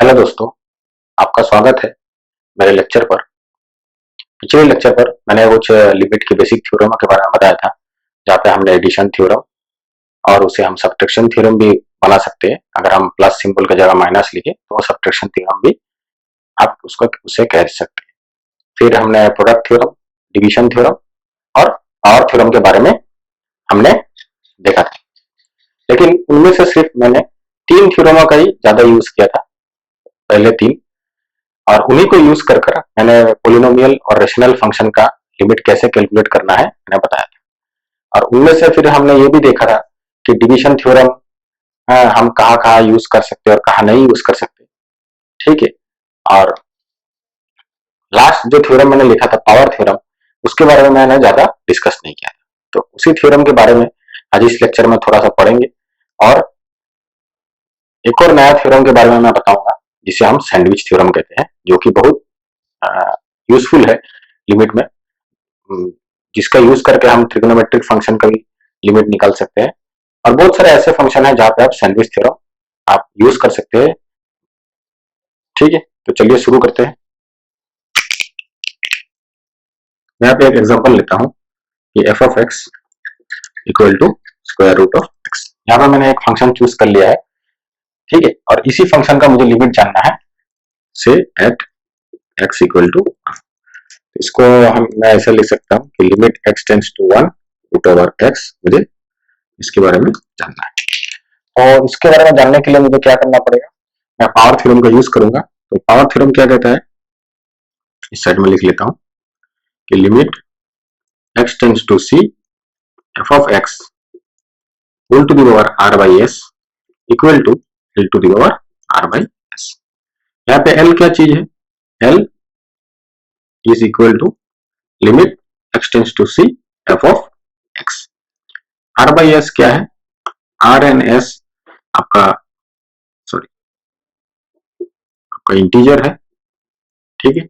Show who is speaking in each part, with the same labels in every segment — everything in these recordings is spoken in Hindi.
Speaker 1: हेलो दोस्तों, आपका स्वागत है मेरे लेक्चर पर। पिछले लेक्चर पर मैंने कुछ लिमिट के बेसिक थ्योरम के बारे में बताया था, जहाँ पे हमने एडिशन थ्योरम और उसे हम सब्ट्रैक्शन थ्योरम भी बना सकते हैं। अगर हम प्लस सिंबल की जगह माइनस लिखे तो वो सब्ट्रैक्शन थ्योरम भी आप उसको उसे कह सकते हैं। फिर हमने प्रोडक्ट थ्योरम, डिवीजन थ्योरम और पावर थ्योरम के बारे में हमने देखा था, लेकिन उनमें से सिर्फ मैंने 3 थ्योरमों का ही ज्यादा यूज किया था, पहले 3, और उन्हीं को यूज कर मैंने पोलिनोमियल और रेशनल फंक्शन का लिमिट कैसे कैलकुलेट करना है मैंने बताया था। और उनमें से फिर हमने ये भी देखा था कि डिवीजन थ्योरम हम कहाँ कहाँ यूज कर सकते हैं और कहाँ नहीं यूज कर सकते, ठीक है। और लास्ट जो थ्योरम मैंने लिखा था पावर थ्योरम, उसके बारे में मैंने ज्यादा डिस्कस नहीं किया था। तो उसी थ्योरम के बारे में आज इस लेक्चर में थोड़ा सा पढ़ेंगे, और एक और नया थ्योरम के बारे में मैं बताऊंगा जिसे हम सैंडविच थ्योरम कहते हैं, जो कि बहुत यूजफुल है लिमिट में, जिसका यूज करके हम ट्रिग्नोमेट्रिक फंक्शन का भी लिमिट निकाल सकते हैं। और बहुत सारे ऐसे फंक्शन है जहां पे आप सैंडविच थ्योरम आप यूज कर सकते हैं, ठीक है। तो चलिए शुरू करते हैं। मैं यहाँ पे एक एग्जांपल लेता हूं कि f of x equal to square root of x. यहाँ पे मैंने एक फंक्शन चूज कर लिया है, ठीक है, और इसी फंक्शन का मुझे लिमिट जानना है, से एट एक्स इक्वल टू, इसको मैं ऐसे लिख सकता हूँ कि limit x tends to 1 root over x, मुझे इसके बारे में जानना है। और इसके बारे में जानने के लिए मुझे क्या करना पड़ेगा, मैं पावर थ्योरम का यूज करूंगा। तो पावर थ्योरम क्या कहता है, इस साइड में लिख लेता हूं कि limit x tends to c f of x whole to the power r by s equal to l to the power r by s. यहाँ पे एल क्या चीज है, l is equal to limit x tends to c f of x. R by s क्या है, आर एन एस आपका, सॉरी, आपका इंटीजर है, ठीक है।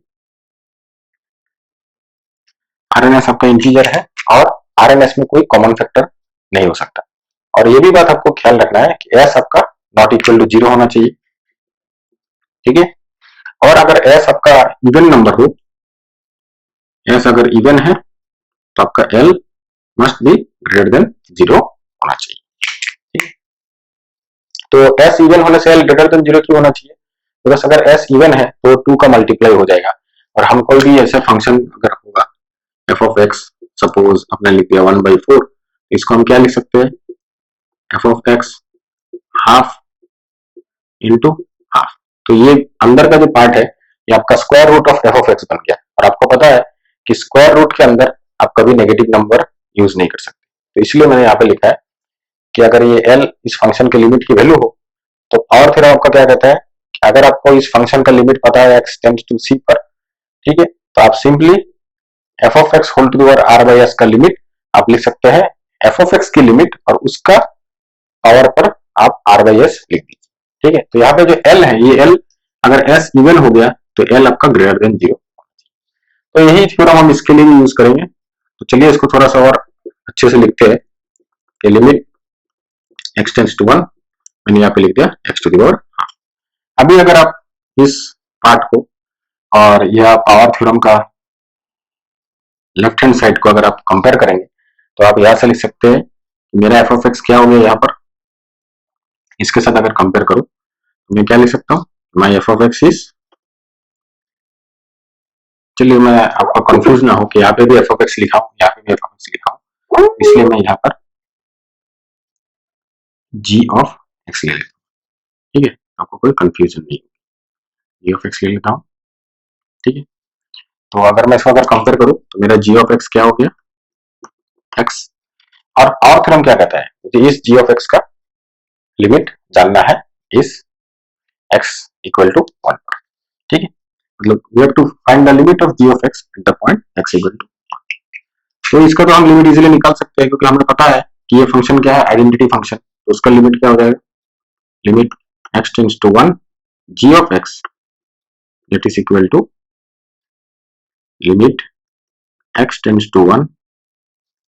Speaker 1: आर एन एस आपका इंटीजर है और आर एन एस में कोई कॉमन फैक्टर नहीं हो सकता। और ये भी बात आपको ख्याल रखना है कि एस आपका नॉट इक्वल टू 0 होना चाहिए, ठीक है। और अगर एस आपका इवन नंबर हो, एस अगर इवन है तो आपका L must be greater than 0 होना चाहिए, ठीक है। तो एस इवन होने से एल ग्रेटर देन 0 क्यों होना चाहिए, बिकॉज अगर एस इवन है तो 2 का मल्टीप्लाई हो जाएगा। और हम कोई भी ऐसे फंक्शन अगर होगा एफ ऑफ एक्स, सपोज आपने लिख दिया 1/4, इसको हम क्या लिख सकते हैं, f of x half into half. तो ये अंदर का जो पार्ट है ये आपका square root of f of x बन गया। और आपको पता है कि स्क्वायर रूट के अंदर आप कभी नेगेटिव नंबर यूज नहीं कर सकते, तो इसलिए मैंने यहाँ पे लिखा है कि अगर ये एल इस फंक्शन के लिमिट की वैल्यू हो, तो पावर थ्योरम आपका क्या कहता है कि अगर आपको इस फंक्शन का लिमिट पता है एक्स टेंड्स टू सी पर, ठीक है, तो आप simply f of x whole to the power r by s का लिमिट आप लिख सकते हैं एफ ऑफ एक्स की लिमिट और उसका पावर पर आप आर बाई एस लिख दीजिए, ठीक है। तो यहाँ पे जो एल है, ये एल अगर एस इवन हो गया तो एल आपका ग्रेटर देन 0। तो यही थ्योरम हम इसके लिए भी यूज करेंगे। तो चलिए इसको थोड़ा सा और अच्छे से लिखते हैं कि लिमिट एक्स टेंड्स टू 1, मैंने यहाँ पे लिख दिया x to the power half. अभी अगर आप इस पार्ट को और यह पावर थ्योरम का लेफ्ट हैंड साइड को अगर आप कंपेयर करेंगे, तो आप यहां से लिख सकते हैं मेरा एफ ऑफ एक्स क्या हो गया, यहाँ पर इसके साथ अगर कंपेयर करूं तो मैं क्या लिख सकता हूं, माई एफ ऑफ एक्स इज, चलिए मैं आपका कंफ्यूज ना हो कि यहाँ पे भी एफ ऑफ एक्स लिखा हूं, यहाँ पे भी एफ ऑफ एक्स लिखा हूं, इसलिए मैं यहाँ पर जी ऑफ एक्स ले लेता हूं, ठीक है, आपको कोई कंफ्यूजन नहीं, जी ऑफ एक्स ले लेता हूं, ठीक है। तो अगर मैं इसको अगर कंपेयर करूं तो मेरा जी ऑफ एक्स क्या हो गया, एक्स। और थ्योरम क्या कहता है, मुझे इस जी ऑफ एक्स का लिमिट जानना है इस x इक्वल टू 1 पर, ठीक है। मतलब we have to find the limit of g of x at the point x equal to 1। तो इसका तो हम लिमिट इजीली निकाल सकते हैं, क्योंकि हमें पता है कि ये फंक्शन क्या है, आइडेंटिटी फंक्शन। तो उसका लिमिट क्या हो जाएगा, limit x tends to 1 g of x that is equal to limit x tends to 1,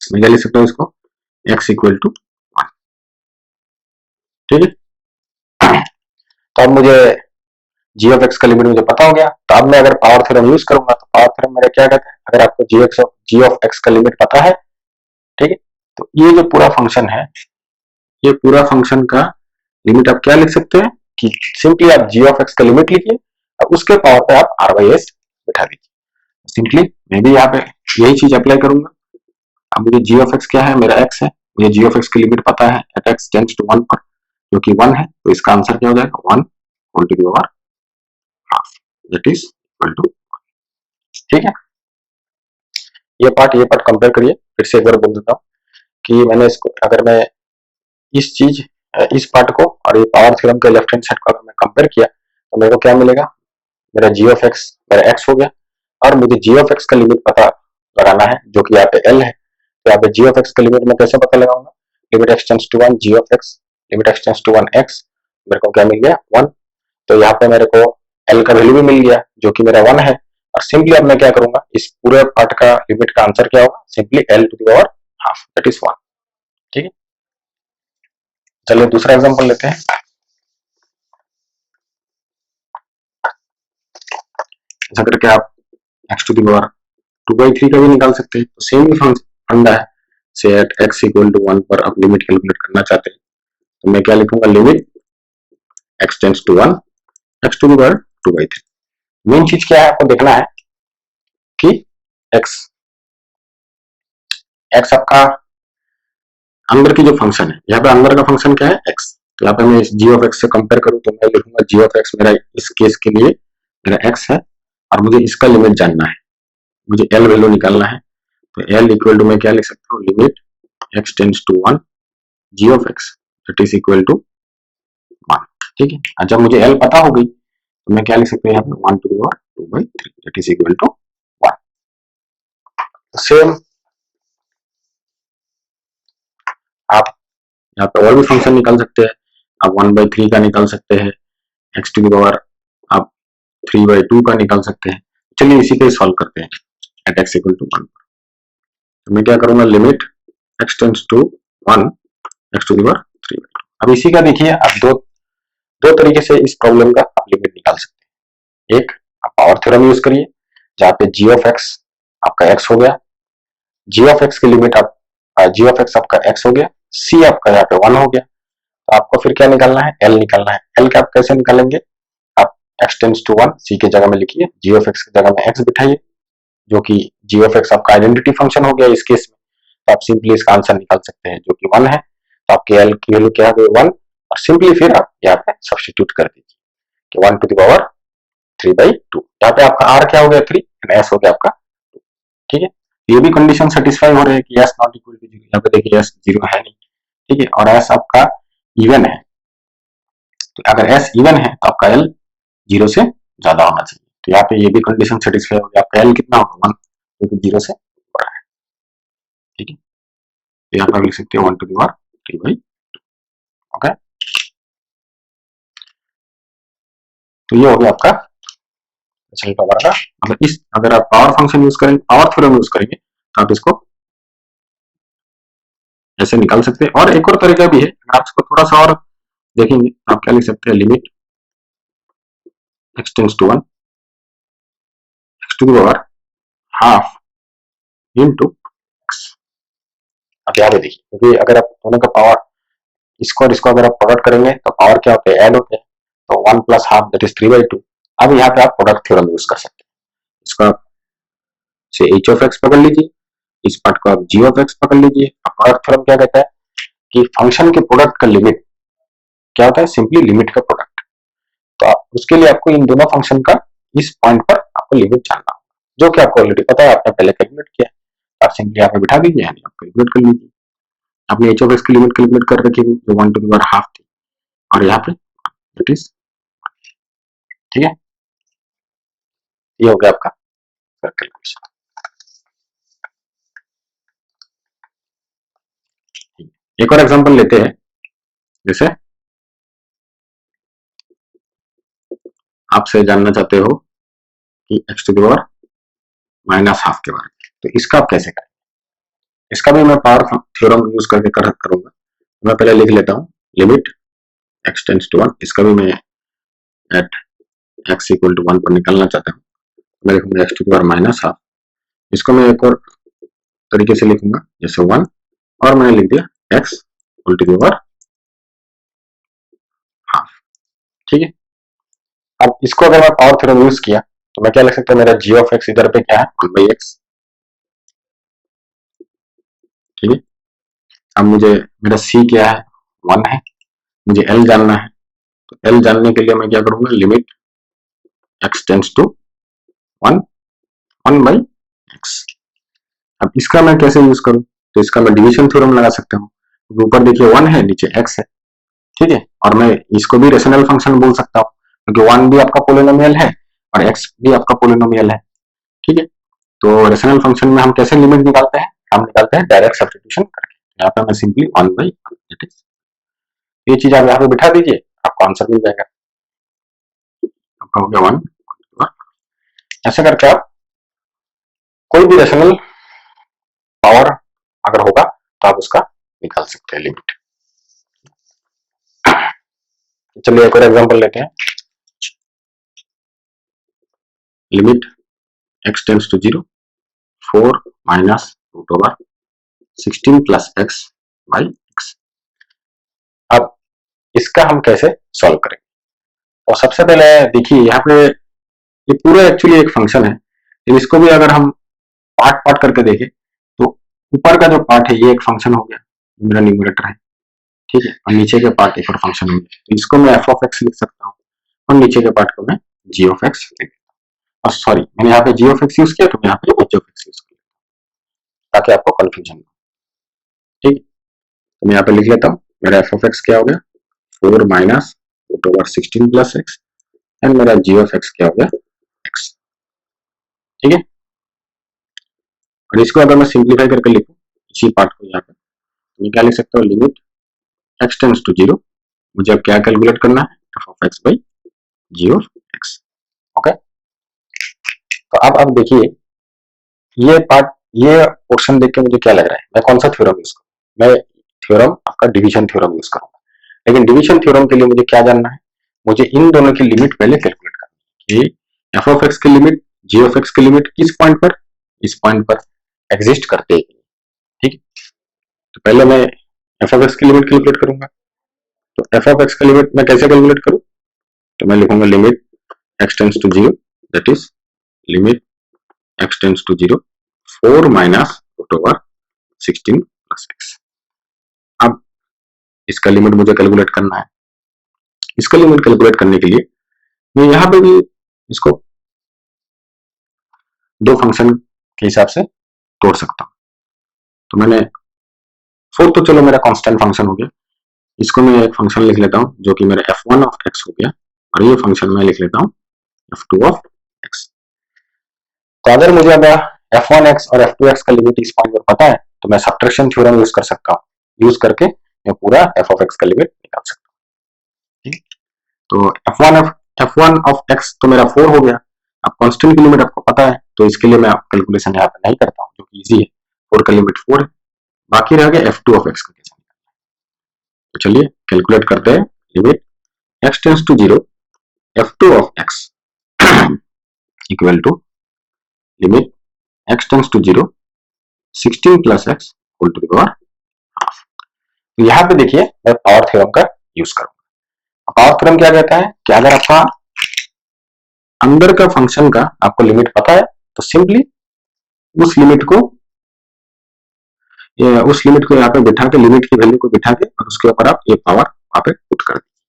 Speaker 1: मैं क्या लिख सकता हूं इसको, x इक्वल टू 1, ठीक है। तो अब मुझे जी ऑफ एक्स का लिमिट मुझे पता हो गया, तो अब मैं अगर पावर थ्योरम यूज करूंगा तो पावर थ्योरम मेरा क्या कहता है, अगर आपको जी ऑफ एक्स का लिमिट पता है, ठीक है, तो ये जो पूरा फंक्शन है, ये पूरा फंक्शन का लिमिट आप क्या लिख सकते हैं कि सिंपली आप जी ऑफ एक्स का लिमिट लिखिए और उसके पावर पे आप आर बाई एस बिठा दीजिए। सिंपली मैं भी यहाँ पे यही चीज अप्लाई करूंगा। अब मुझे जी ऑफ एक्स क्या है, मेरा एक्स है, मुझे जी ऑफ एक्स की लिमिट पता है एट एक्स टेंड्स टू 1 पर, जो कि 1 है, तो इसका आंसर क्या हो जाएगा 1 whole to the power half, that is equal to, ठीक है। ये पार्ट कंपेयर करिए, फिर से एक बार बोल देता हूँ कि मैंने इसको, अगर मैं इस चीज इस पार्ट को और ये पावर थ्योरम के लेफ्ट हैंड साइड को अगर मैं कंपेयर किया तो मेरे को क्या मिलेगा, मेरा जी ऑफ एक्स मेरा एक्स हो गया, और मुझे जी ऑफ एक्स का लिमिट पता लगाना है जो कि यहाँ पे एल है, तो यहाँ पे जी ऑफ एक्स का लिमिट मैं कैसे पता लगाऊंगा, limit x tends to 1 g of x, limit x tends to 1 x, मेरे को क्या मिल गया 1, तो यहाँ पे मेरे को एल का वैल्यू भी मिल गया जो कि मेरा 1 है, और सिंपली अब मैं क्या करूंगा, इस पूरे पार्ट का लिमिट का आंसर क्या होगा, simply L to the power half, that is 1, ठीक है। चलिए दूसरा एग्जांपल लेते हैं। ऐसा करके आप एक्स टू द पावर 2/3 का भी निकाल सकते हैं, तो सेम ही फंडा है, से एट एक्स इक्वल टू 1 पर आप लिमिट कैलकुलेट करना चाहते हैं, तो मैं क्या लिखूंगा, limit x tends to 1 x to the power 2/3। Main चीज क्या है आपको देखना है कि एक्स एक्स आपका अंदर की जो फंक्शन है, यहाँ पे अंदर का फंक्शन क्या है एक्स, तो यहाँ पे मैं जी ऑफ एक्स से कंपेयर करूं तो मैं लिखूंगा जी ऑफ एक्स मेरा इस केस के लिए मेरा एक्स है, और मुझे इसका लिमिट जानना है, मुझे एल वैल्यू निकालना है, तो एल इक्वल टू मैं क्या लिख सकता हूँ, limit x tends to 1 g of x that is equal to 1, ठीक है। और जब मुझे एल पता होगी तो मैं क्या लिख सकता हूँ, यहाँ पे 1 to the power 2/3 that is equal to 1। Same आप यहाँ पे और भी फंक्शन निकाल सकते हैं, आप 1/3 का निकाल सकते हैं, एक्स टू द पावर आप 3/2 का निकाल सकते हैं। चलिए इसी पे सॉल्व करते हैं एट एक्स इक्वल टू 1, तो मैं क्या करूंगा, limit x tends to 1 x to the power 3/2। अब इसी का देखिए आप दो तरीके से इस प्रॉब्लम का आप लिमिट निकाल सकते हैं। एक आप पावर थ्योरम यूज करिए जहां पे जी ऑफ एक्स आपका एक्स हो गया, जी ऑफ एक्स की लिमिट आप जी ऑफ एक्स आपका एक्स हो गया, सी आपका यहाँ पे 1 हो गया, तो आपको फिर क्या निकालना है, एल निकालना है। एल का आप कैसे निकालेंगे, आप एक्स टेंड्स टू 1 सी के जगह में लिखिए, जी ऑफ एक्स की जगह में एक्स बिठाइए, जो कि जी ऑफ एक्स आपका आइडेंटिटी फंक्शन हो गया इस केस में, तो आप सिंपली इसका आंसर निकाल सकते हैं जो कि 1 है, तो आपके एल की वैल्यू क्या हो गई 1, और सिंपली फिर आप यहाँ पे सब्स्टिट्यूट कर दीजिए कि 1 टू द पावर 3/2, यहाँ पे आपका आर क्या हो गया 3 एंड एस हो गया आपका 2, ठीक है। ये भी कंडीशन सेटिस्फाई हो रही है कि एस नॉट इक्वल टू 0, यहाँ पे देखिए एस 0 है नहीं, ठीक है, और एस आपका इवन है, तो अगर एस इवन है तो आपका एल 0 से ज्यादा होना चाहिए, तो यहाँ पे ये भी कंडीशन सेटिस्फाई हो गया, आपका एल कितना होगा 1, क्योंकि 0 से बड़ा है, ठीक है, तो यहाँ पर लिख सकते हैं 1 टू द पावर 3/2, ओके। तो ये हो गया आपका नेचुरल पावर का, मतलब इस अगर आप पावर फंक्शन यूज करेंगे, पावर थ्योरम यूज करेंगे तो आप इसको ऐसे निकाल सकते हैं। और एक और तरीका भी है, अगर आप इसको थोड़ा सा और देखेंगे तो आप क्या लिख सकते हैं, limit x tends to 1 x to the power half into x. अब यहाँ पे देखिए, क्योंकि अगर आप दोनों का पावर इसको और इसको अगर आप प्रोडक्ट करेंगे तो पावर क्या होते हैं, ऐड होते हैं, तो 1 प्लस हाफ दैट इज 3/2। अब यहाँ पे आप प्रोडक्ट थ्योरम यूज कर सकते हैं, इसको आप से एच ऑफ एक्स पकड़ लीजिए, इस पार्ट को आप जी ऑफ एक्स पकड़ लीजिए। अब प्रोडक्ट थ्योरम क्या कहता है कि फंक्शन के प्रोडक्ट का लिमिट क्या होता है, सिंपली लिमिट का प्रोडक्ट, तो आप उसके लिए आपको इन दोनों फंक्शन का इस पॉइंट पर आपको लिमिट जानना होगा, जो कि आपको ऑलरेडी पता है, आपने पहले कैलकुलेट किया, आप सिंपली यहाँ पे बिठा दीजिए, यानी आप कैलकुलेट कर लीजिए। आपने एच ऑफ एक्स की लिमिट कैलकुलेट कर रखी थी जो 1 टू द पावर हाफ थी, और यहाँ पे इट इज, ठीक है, ये हो गया आपका कैलकुलेशन। एक और एग्जांपल लेते हैं, जैसे आपसे जानना चाहते हो कि x to the power minus half के बारे में, तो इसका आप कैसे करें, इसका भी मैं पावर थ्योरम यूज करके करूंगा। मैं पहले लिख लेता हूं, लिमिट एक्स टेंड्स टू 1, इसका भी मैं एट x इक्वल टू 1 पर निकालना चाहता हूँ मैं लिखूंगा x to the power minus half. इसको मैं एक और तरीके से लिखूंगा जैसे 1 और मैंने लिख दिया x equal to the power half. ठीक है, अब इसको अगर मैं पावर थ्योरम यूज किया तो मैं क्या लिख सकता हूँ, मेरा g ऑफ x इधर पे क्या है 1/x। ठीक है, अब मुझे मेरा c क्या है 1 है, मुझे l जानना है, तो l जानने के लिए मैं क्या करूंगा, limit x tends to 1/x। अब इसका मैं कैसे यूज करूं, तो इसका मैं डिवीजन थ्योरम लगा सकता हूँ। ऊपर देखिए 1 है, नीचे x है। ठीक है, और मैं इसको भी रेशनल फंक्शन बोल सकता हूँ क्योंकि 1 भी आपका पोलिनोमियल है और x भी आपका पोलिनोमियल है। ठीक है, तो रेशनल फंक्शन में हम कैसे लिमिट निकालते हैं, हम निकालते हैं डायरेक्ट सब्स्टिट्यूशन करके। यहाँ पे मैं सिंपली 1/, ये चीज आप यहाँ पे बिठा दीजिए, आपको आंसर मिल जाएगा। आपका हो गया 1। ऐसे करके आप कोई भी रेशनल पावर अगर होगा तो आप उसका निकाल सकते हैं लिमिट। चलिए एक और एग्जांपल लेते हैं। Limit x tends to 0 4 minus root over 16 plus x by x। अब इसका हम कैसे सॉल्व करेंगे, और सबसे पहले देखिए यहाँ पे ये पूरा एक्चुअली एक फंक्शन है, तो इसको भी अगर हम पार्ट पार्ट करके देखें तो ऊपर का जो पार्ट है ये एक फंक्शन हो गया, मेरा न्यूमरेटर है। ठीक है, और नीचे के पार्ट एक और फंक्शन हो गया, तो इसको मैं f ऑफ x लिख सकता हूँ और नीचे के पार्ट को मैं g ऑफ x लिख देता हूँ। और सॉरी, मैंने यहाँ पे g ऑफ x यूज किया तो मैं यहाँ पे h ऑफ x यूज किया ताकि आपको कंफ्यूजन हो। ठीक, तो मैं यहाँ पे लिख लेता हूँ, मेरा f ऑफ x क्या हो गया 4 minus root over 16 plus x and मेरा g ऑफ x क्या हो गया x। ठीक है, और इसको अगर मैं सिंप्लीफाई करके लिखूं इसी पार्ट को यहाँ पे, तो मैं क्या लिख सकता हूँ, लिमिट x टेंड्स टू 0, मुझे अब क्या कैलकुलेट करना है, f of x by g of x। Okay, तो अब देखिए ये पार्ट, ये पोर्शन देख के मुझे क्या लग रहा है, मैं कौन सा थ्योरम यूज करूँ, मैं थ्योरम आपका डिवीजन थ्योरम यूज करूंगा। लेकिन डिवीजन थ्योरम के लिए मुझे क्या जानना है, मुझे इन दोनों की लिमिट पहले कैलकुलेट करनी है कि f ऑफ x की लिमिट g ऑफ x की लिमिट किस पॉइंट पर, इस पॉइंट पर एग्जिस्ट करते हैं। ठीक है, तो पहले मैं f ऑफ x की लिमिट कैलकुलेट करूंगा, तो f ऑफ x की लिमिट मैं कैसे कैलकुलेट करूं, तो मैं लिखूंगा limit x tends to 0 that is limit x tends to 0 4 minus root over 16 plus x। अब इसका लिमिट मुझे कैलकुलेट करना है, इसका लिमिट कैलकुलेट करने के लिए मैं यहां पे भी इसको दो फंक्शन के हिसाब से तोड़ सकता हूं। तो मैंने 4 तो चलो मेरा कांस्टेंट फंक्शन हो गया, इसको मैं एक फंक्शन लिख लेता हूं जो कि मेरा f1 ऑफ x हो गया, और ये फंक्शन मैं लिख लेता हूं f2 ऑफ x। तो अगर मुझे अब f1x और f2x का लिमिट इस पॉइंट पर पता है तो मैं सब्ट्रैक्शन थ्योरम यूज कर सकता हूं, यूज करके मैं पूरा f ऑफ x का लिमिट निकाल सकता हूं। तो f1 ऑफ x तो मेरा 4 हो गया। अब कांस्टेंट की लिमिट आपको पता है तो इसके लिए मैं कैलकुलेशन यहाँ पे नहीं करता हूँ, जो कि इजी है, 4 का लिमिट 4 है। बाकी रह गया f2 ऑफ x का कैसे निकालना है, तो चलिए कैलकुलेट करते हैं। Limit x tends to 0 f2 of x equal to limit x tends to 0 16 plus x whole to the power half. तो यहाँ पे देखिए मैं पावर थ्योरम का यूज करूंगा। पावर थ्योरम क्या कहता है कि अगर आपका अंदर का फंक्शन का आपको लिमिट पता है तो सिंपली उस लिमिट को यहाँ पे बिठा के, लिमिट की वैल्यू को बिठा के और उसके ऊपर आप ये पावर वहां पे पुट कर दीजिए।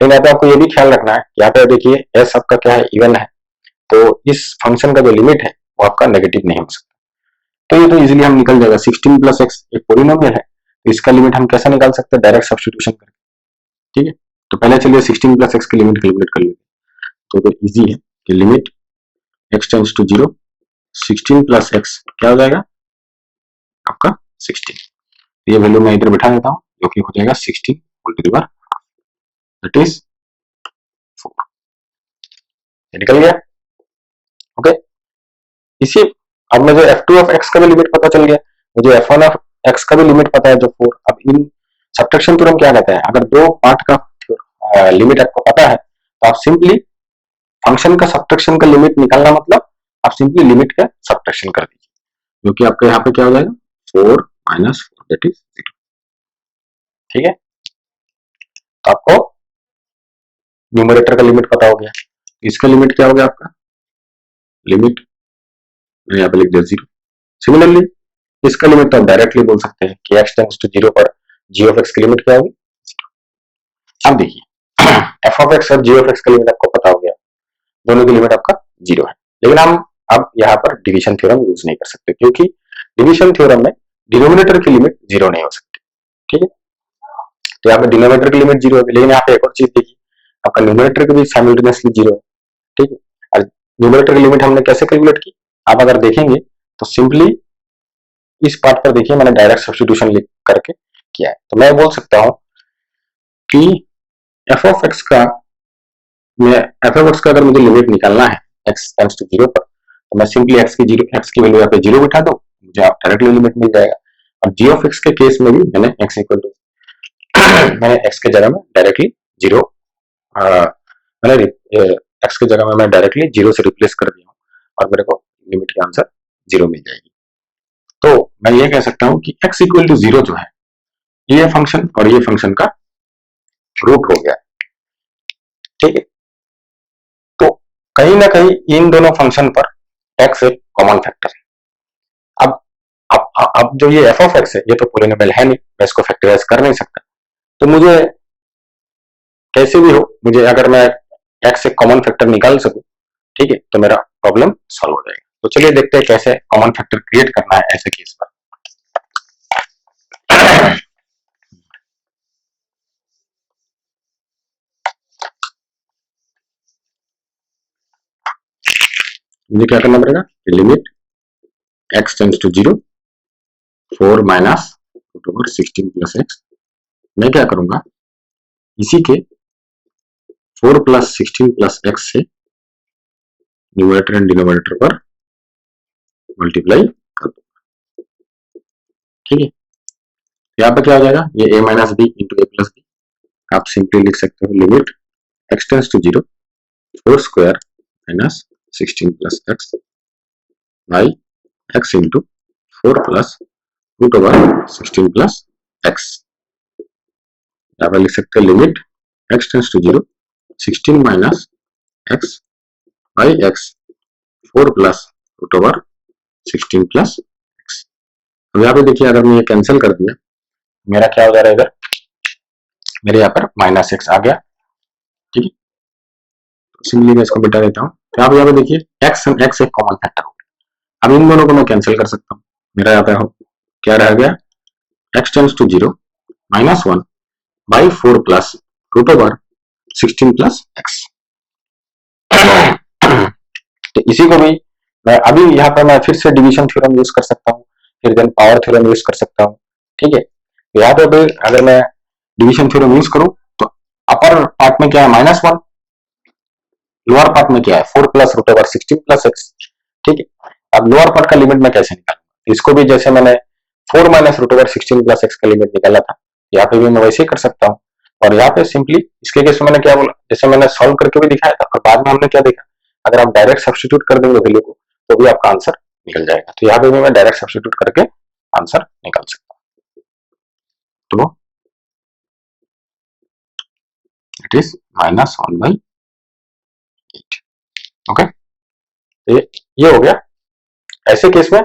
Speaker 1: लेकिन यहाँ पे आपको ये भी ख्याल रखना है, यहाँ पे देखिए s आपका क्या है, इवन है, तो इस फंक्शन का जो लिमिट है वो आपका नेगेटिव नहीं हो सकता। तो ये तो इजीली हम निकल जाएगा, 16 प्लस एक्स एक पॉलिनोमियल है, तो इसका लिमिट हम कैसे निकाल सकते हैं, डायरेक्ट सब्स्टिट्यूशन करके। ठीक है, तो पहले चलिए 16 प्लस एक्स की लिमिट कैलकुलेट कर लेते हैं। तो इजी है कि limit x tends to 0 16 plus x क्या हो जाएगा आपका 16। ये वैल्यू मैं इधर बिठा देता हूं जो कि हो जाएगा 16 whole to the power that is 4। निकल गया। ओके, इसी अब मुझे f2 ऑफ x का भी लिमिट पता चल गया, मुझे f1 ऑफ x का भी लिमिट पता है जो 4। अब इन सब्ट्रैक्शन थ्योरम क्या कहता है, अगर दो पार्ट का लिमिट आपको पता है तो आप सिंपली फंक्शन का सब्ट्रैक्शन का लिमिट निकालना मतलब आप सिंपली लिमिट का सब्ट्रैक्शन कर दीजिए, जो कि आपका यहाँ पे क्या हो जाएगा 4 माइनस 4 दैट इज 0। ठीक है, तो आपको न्यूमरेटर का लिमिट पता हो गया, इसका लिमिट क्या हो गया आपका, लिमिट मैंने यहाँ पे लिख दिया 0। सिमिलरली इसका लिमिट तो आप डायरेक्टली बोल सकते हैं कि x टेंड्स टू 0 पर g ऑफ x की लिमिट क्या होगी। अब देखिए f ऑफ x और g ऑफ x का लिमिट आपको पता हो गया, दोनों की लिमिट आपका 0 है, लेकिन हम अब यहाँ पर डिवीजन थ्योरम यूज नहीं कर सकते क्योंकि डिवीजन थ्योरम में डिनोमिनेटर की लिमिट 0 नहीं हो सकती। ठीक है, तो यहाँ पे डिनोमिनेटर की लिमिट 0 है, लेकिन यहाँ पे एक और चीज देखिए, आपका न्यूमरेटर की भी साइमल्टेनियसली 0 है। ठीक है, और न्यूमरेटर की लिमिट हमने कैसे कैलकुलेट की, आप अगर देखेंगे तो सिंपली इस पार्ट पर देखिए मैंने डायरेक्ट सब्स्टिट्यूशन लिख करके किया है, तो मैं बोल सकता हूं कि एफ ऑफ एक्स का अगर मुझे लिमिट निकालना है x टेंड्स टू 0 पर, तो मैं सिंपली x की वैल्यू यहाँ पे 0 बिठा दो, मुझे डायरेक्टली लिमिट मिल जाएगा। और g ऑफ x के केस में भी मैंने x इक्वल टू मैंने x के जगह में डायरेक्टली 0 मैंने x के जगह में मैं डायरेक्टली 0 से रिप्लेस कर दिया हूँ और मेरे को लिमिट की आंसर 0 मिल जाएगी। तो मैं ये कह सकता हूं कि x इक्वल टू 0 जो है ये फंक्शन और ये फंक्शन का रूट हो गया। ठीक है, तो कहीं ना कहीं इन दोनों फंक्शन पर x एक कॉमन फैक्टर है। अब अब जो ये f ऑफ x है ये तो पॉलिनोमियल है नहीं, मैं इसको फैक्टराइज कर नहीं सकता, तो मुझे कैसे भी हो, मुझे अगर मैं x एक कॉमन फैक्टर निकाल सकूं, ठीक है, तो मेरा प्रॉब्लम सॉल्व हो जाएगा। तो चलिए देखते हैं कैसे कॉमन फैक्टर क्रिएट करना है ऐसे केस पर। मुझे क्या करना पड़ेगा, limit x tends to 0 4 minus root over 16 plus x, मैं क्या करूंगा इसी के 4 प्लस 16 प्लस x से न्यूमरेटर एंड डिनोमिनेटर पर मल्टीप्लाई कर दूंगा। ठीक है, यहाँ पे क्या हो जाएगा, ये a minus b into a plus b, आप सिंपली लिख सकते हो limit x tends to 0 4 square minus 16 plus x by x into 4 plus root over 16 plus x। यहाँ पे लिख सकते हैं limit x tends to 0 16 minus x by x 4 plus root over 16 plus x। अब यहाँ पे देखिए अगर मैं ये कैंसिल कर दिया, मेरा क्या हो जा रहा है, इधर मेरे यहाँ पर माइनस एक्स आ गया। ठीक है, सिंपली मैं इसको बिठा देता हूँ, तो आप यहाँ पे देखिए x एंड x एक कॉमन फैक्टर हो गया। अब इन दोनों को मैं कैंसिल कर सकता हूँ, मेरा यहाँ पे क्या रह गया, x tends to 0 minus 1 by 4 plus root over 16 plus x। तो इसी को भी मैं अभी यहाँ पर मैं फिर से डिवीजन थ्योरम यूज कर सकता हूँ, फिर देन पावर थ्योरम यूज कर सकता हूँ। ठीक है, तो यहाँ पे अगर मैं डिवीजन थ्योरम यूज करूं तो अपर पार्ट में क्या है -1, लोअर पार्ट में क्या है 4 plus root over 16 plus x. ठीक है, अब लोअर पार्ट का लिमिट मैं कैसे निकालूंगा, इसको भी जैसे मैंने 4 minus root over 16 plus x का लिमिट निकाला था, यहाँ पे भी मैं वैसे ही कर सकता हूँ। और यहाँ पे सिंपली इसके केस में मैंने क्या बोला, जैसे मैंने सॉल्व करके भी दिखाया था और बाद में हमने क्या देखा, अगर आप डायरेक्ट सब्स्टिट्यूट कर देंगे वैल्यू को तो भी आपका आंसर निकल जाएगा। तो यहाँ पे भी मैं डायरेक्ट सब्स्टिट्यूट करके आंसर निकाल सकता हूँ। तो इट इज -1/8। ओके, ये हो गया ऐसे केस में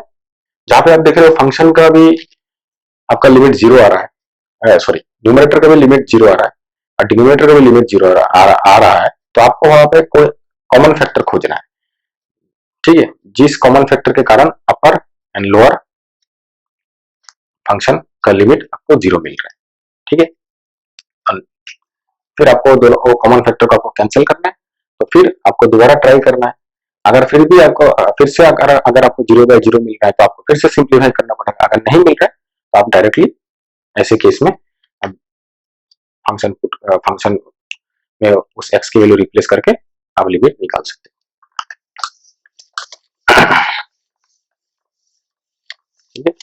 Speaker 1: जहां पे आप देख रहे हो फंक्शन का भी आपका लिमिट 0 आ रहा है, सॉरी न्यूमरेटर का भी लिमिट 0 आ रहा है और डिनोमिनेटर का भी लिमिट 0 आ रहा है, तो आपको वहां पे कोई कॉमन फैक्टर खोजना है। ठीक है, जिस कॉमन फैक्टर के कारण अपर एंड लोअर फंक्शन का लिमिट आपको 0 मिल रहा है। ठीक है, फिर आपको दोनों कॉमन फैक्टर को आपको कैंसिल करना है, तो फिर आपको दोबारा ट्राई करना है। अगर फिर भी आपको फिर से अगर आपको 0/0 मिल रहा है तो आपको फिर से सिंप्लीफाई करना पड़ेगा। अगर नहीं मिल रहा है तो आप डायरेक्टली ऐसे केस में फंक्शन में उस x की वैल्यू रिप्लेस करके आप लिमिट निकाल सकते हैं। ठीक है,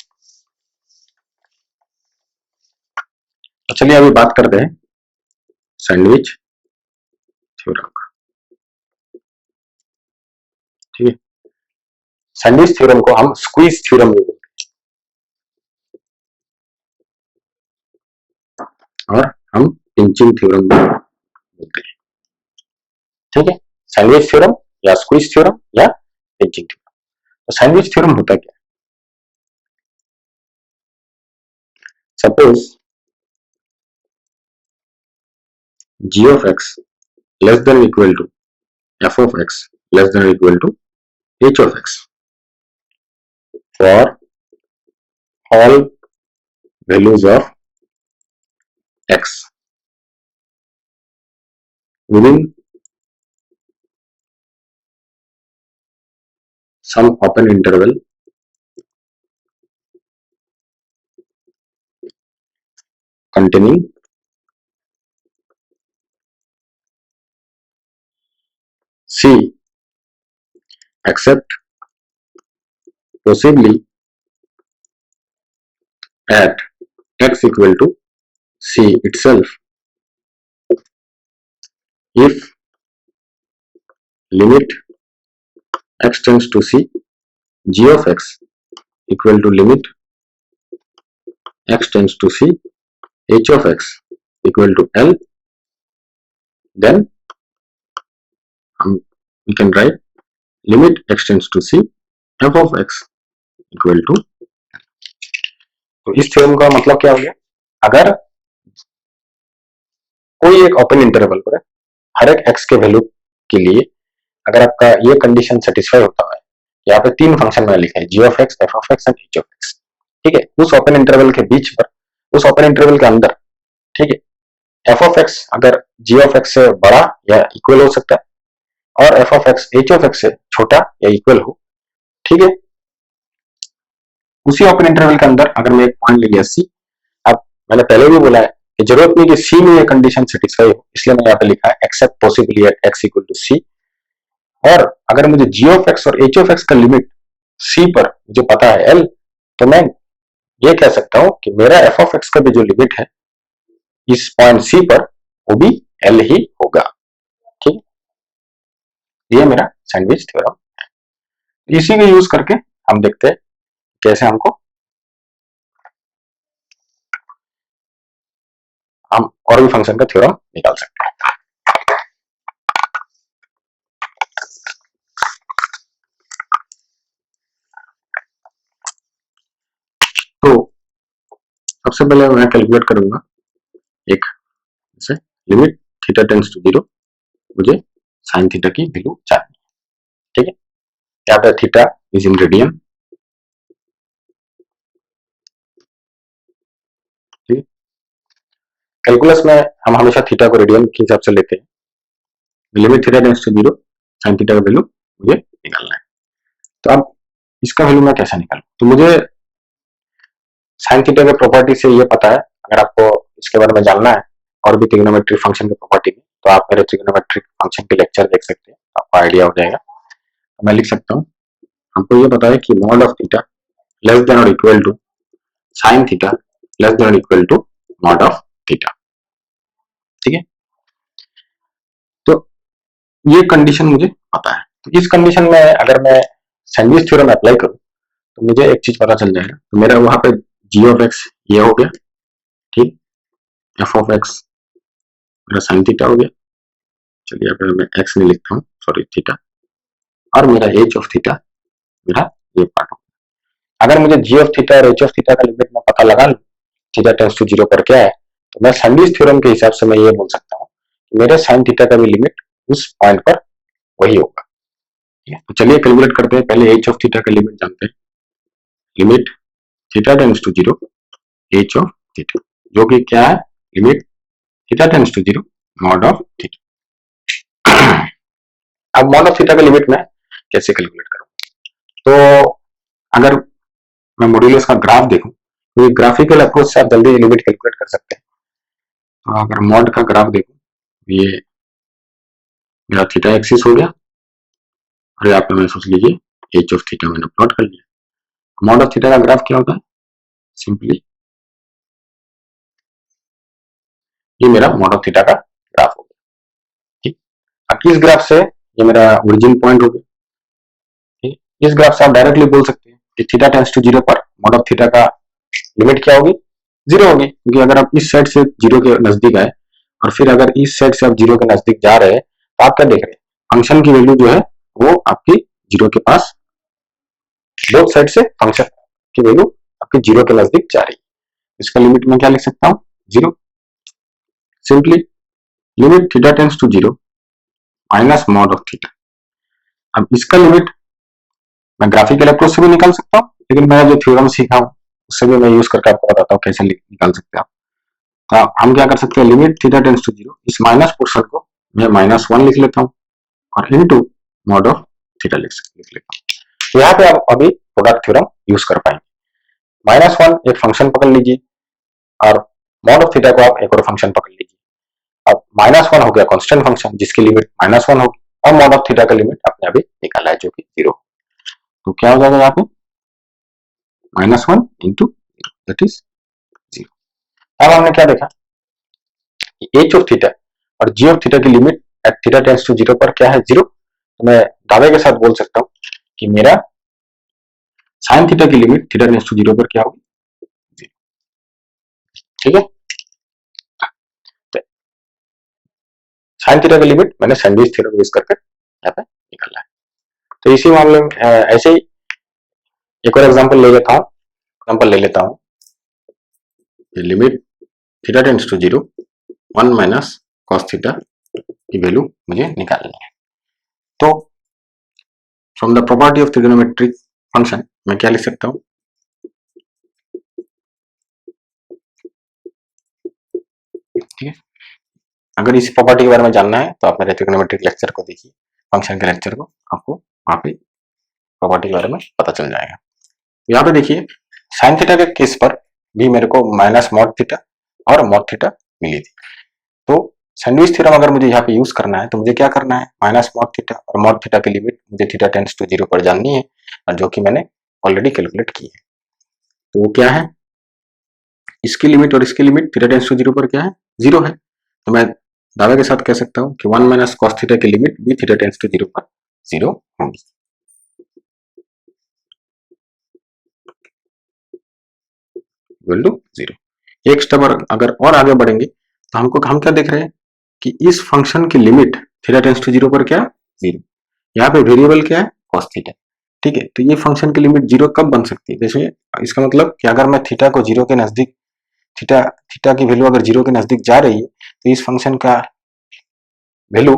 Speaker 1: तो चलिए अभी बात करते हैं सैंडविच थ्योरम का। ठीक है। सैंडविच थ्योरम को हम स्क्वीज थ्योरम भी बोलते हैं और हम पिंचिंग थ्योरम भी बोलते हैं। ठीक है, सैंडविच थ्योरम या स्क्वीज थ्योरम या पिंचिंग थ्योरम। तो सैंडविच थ्योरम होता क्या है? Suppose g of x less than or equal to f of x less than or equal to h of x for all values of x within some open interval containing c except possibly at x equal to c itself if limit x tends to c g of x equal to limit x tends to c h of x equal to L, then we can write limit x tends to c f of x equal to। तो इस थ्योरम का मतलब क्या हो गया? अगर कोई एक ओपन इंटरवल पर हर एक x के वैल्यू के लिए अगर आपका ये कंडीशन सेटिस्फाई होता है, यहाँ पे तीन फंक्शन में लिखा है g of x, f of x and h of x, ठीक है, उस ओपन इंटरवल के बीच पर, उस ओपन इंटरवल के अंदर, ठीक है, f of x अगर g of x से बड़ा या इक्वल हो सकता है और f of x h of x से छोटा या इक्वल हो, ठीक है, उसी ओपन इंटरवल के अंदर अगर मैं एक पॉइंट ले लिया c। अब मैंने पहले भी बोला है कि जरूरत नहीं कि c में ये कंडीशन सेटिस्फाई हो, इसलिए मैंने यहाँ पे लिखा है except possibly at x equal to c। और अगर मुझे g of x और h of x का लिमिट c पर मुझे पता है l, तो मैं ये कह सकता हूं कि मेरा f of x का भी जो लिमिट है इस पॉइंट c पर वो भी l ही होगा। ठीक, ये मेरा सैंडविच थ्योरम है। इसी को यूज करके हम देखते हैं कैसे हम और भी फंक्शन का थ्योरम निकाल सकते हैं। तो सबसे पहले मैं कैलकुलेट करूंगा एक जैसे लिमिट थीटा टेंड्स टू 0, मुझे साइन थीटा की वैल्यू चाहिए। ठीक है, यहाँ पे थीटा इज इन रेडियन। ठीक है, कैलकुलस में हम हमेशा थीटा को रेडियन के हिसाब से लेते हैं। Limit theta tends to 0, sine theta का वैल्यू मुझे निकालना है। तो अब इसका वैल्यू मैं कैसे निकालूं? तो मुझे साइन थीटा के प्रॉपर्टी से ये पता है, अगर आपको इसके बारे में जानना है और भी ट्रिग्नोमेट्रिक फंक्शन की प्रॉपर्टी में, तो आप मेरे ट्रिग्नोमेट्रिक फंक्शन के लेक्चर देख सकते हैं, आपको आइडिया हो जाएगा। तो मैं लिख सकता हूँ, हमको ये पता है कि mod of theta less than और equal to sine theta less than और equal to mod of theta. ठीक है, तो ये कंडीशन मुझे पता है। तो इस कंडीशन में अगर मैं सैंडविच थ्योरम अप्लाई करूं तो मुझे एक चीज पता चल जाएगा। तो मेरा वहां पे g ऑफ x ये हो गया, ठीक, f ऑफ x मेरा साइन थीटा हो गया, चलिए यहाँ पे मैं x नहीं लिखता हूँ, सॉरी थीटा, और मेरा h ऑफ थीटा मेरा ये पार्ट हो गया। अगर मुझे g ऑफ थीटा और h ऑफ थीटा का लिमिट में पता लगा लूं, थीटा टेंड्स टू 0 पर क्या है, तो मैं सैंडविच थ्योरम के हिसाब से मैं ये बोल सकता हूँ कि मेरे साइन थीटा का भी लिमिट उस पॉइंट पर वही होगा। ठीक है, तो चलिए कैलकुलेट करते हैं। पहले h ऑफ थीटा का लिमिट जानते हैं, limit theta tends to 0 h of theta, जो कि क्या है, limit theta tends to 0 mod of theta. अब मॉड ऑफ थीटा का लिमिट में कैसे कैलकुलेट करूं? तो अगर मैं मॉड्यूलस का ग्राफ देखूं तो ये ग्राफिकल अप्रोच से आप जल्दी लिमिट कैलकुलेट कर सकते हैं। तो अगर मॉड का ग्राफ देखूं, ये मेरा थीटा एक्सिस हो गया और यहाँ पे मैं सोच लीजिए एच ऑफ थीटा मैंने प्लॉट कर लिया। मॉड ऑफ थीटा का ग्राफ क्या होता है? सिंपली ये मेरा मॉड ऑफ थीटा का ग्राफ हो गया। ठीक, अब इस ग्राफ से ये मेरा ओरिजिन पॉइंट हो गया, इस ग्राफ से आप डायरेक्टली बोल सकते हैं कि थीटा टेंड्स टू जीरो पर मॉड ऑफ थीटा का लिमिट क्या होगी, जीरो होगी, क्योंकि अगर आप इस साइड से जीरो के नजदीक आए और फिर अगर इस साइड से आप जीरो के नजदीक जा रहे हैं तो आप क्या देख रहे हैं, फंक्शन की वैल्यू जो है वो आपकी जीरो के पास, बोथ साइड से फंक्शन की वैल्यू आपके जीरो के नजदीक जा रही है। इसका लिमिट में क्या लिख सकता हूं, zero. Simply limit theta tends to zero minus mod of theta. अब इसका लिमिट मैं ग्राफिकल अप्रोच से भी निकाल सकता हूँ, लेकिन मैं जो थ्योरम सीखा हूँ उससे भी मैं यूज करके आपको बताता हूँ कैसे निकाल सकते हैं आप। तो हम क्या कर सकते हैं, limit theta tends to zero, इस माइनस पोर्शन को मैं -1 लिख लेता हूँ और इनटू मॉड ऑफ थीटा लिख लेता हूँ। तो यहाँ पे आप अभी प्रोडक्ट थ्योरम यूज कर पाएंगे। -1 एक फंक्शन पकड़ लीजिए और मॉड ऑफ थीटा को आप एक और फंक्शन पकड़ लीजिए। अब -1 हो गया कांस्टेंट फंक्शन जिसकी लिमिट -1 होगी और मॉड ऑफ थीटा का लिमिट आपने अभी निकाला है जो कि 0। तो क्या हो जाएगा यहाँ पे, -1 इंटू दैट इज 0। अब हमने क्या देखा कि एच ऑफ थीटा और जी ऑफ थीटा की limit at theta tends to 0 पर क्या है, 0। तो मैं दावे के साथ बोल सकता हूँ कि मेरा साइन थीटा की लिमिट थीटा टेंड्स टू 0 पर क्या होगी, 0। ठीक है, साइन थीटा की लिमिट मैंने सैंडविच थ्योरम यूज करके यहाँ पे निकाला है। तो इसी मामले में ऐसे ही एक और एग्जांपल ले लेता हूँ, limit theta tends to 0 1 minus cos theta की वैल्यू मुझे निकालनी है। तो from the property of trigonometric function मैं क्या लिख सकता हूँ, ठीक है। अगर इस प्रॉपर्टी के बारे में जानना है तो आप मेरे ट्रिग्नोमेट्रिक लेक्चर को देखिए, फंक्शन के लेक्चर को, आपको वहां पे प्रॉपर्टी के बारे में पता चल जाएगा। यहाँ पे देखिए साइन थीटा के केस पर भी मेरे को माइनस मॉड थीटा और मॉड थीटा मिली थी। तो सैंडविच थ्योरम अगर मुझे यहाँ पे यूज करना है तो मुझे क्या करना है, माइनस मॉड थीटा और मॉड थीटा की लिमिट मुझे थीटा टेंड्स टू 0 पर जाननी है और जो कि मैंने ऑलरेडी कैलकुलेट की है। तो वो क्या है, इसकी लिमिट और इसकी लिमिट थीटा टेंड्स टू 0 पर क्या है, 0 है। तो मैं दावे के साथ कह सकता हूँ कि 1 माइनस कॉस थीटा की लिमिट भी थीटा टेंड्स टू 0 पर 0 होगी। Equal to 0। एक स्टेप अगर और आगे बढ़ेंगे तो हम क्या देख रहे हैं कि इस फंक्शन की लिमिट थीटा टेंड्स टू 0 पर क्या, 0। यहाँ पे वेरिएबल क्या है, कॉस थीटा। ठीक है, तो ये फंक्शन की लिमिट 0 कब बन सकती है, जैसे इसका मतलब कि अगर मैं थीटा को 0 के नजदीक, थीटा की वैल्यू अगर 0 के नजदीक जा रही है तो इस फंक्शन का वैल्यू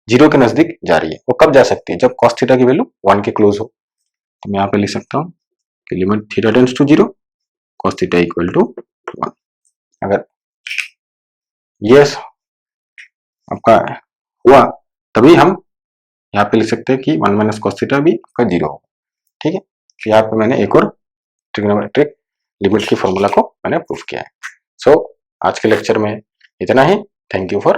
Speaker 1: 0 के नजदीक जा रही है। वो कब जा सकती है, जब कॉस थीटा की वैल्यू 1 के क्लोज हो। तो मैं यहाँ पे लिख सकता हूँ कि limit theta tends to 0 cos theta equal to 1। अगर ये आपका हुआ तभी हम यहाँ पे लिख सकते हैं कि 1 माइनस कॉस थीटा भी आपका 0 होगा। ठीक है, तो यहाँ पे मैंने एक और ट्रिग्नोमेट्रिक लिमिट की फॉर्मूला को मैंने प्रूफ किया है। सो आज के लेक्चर में इतना ही। Thank you for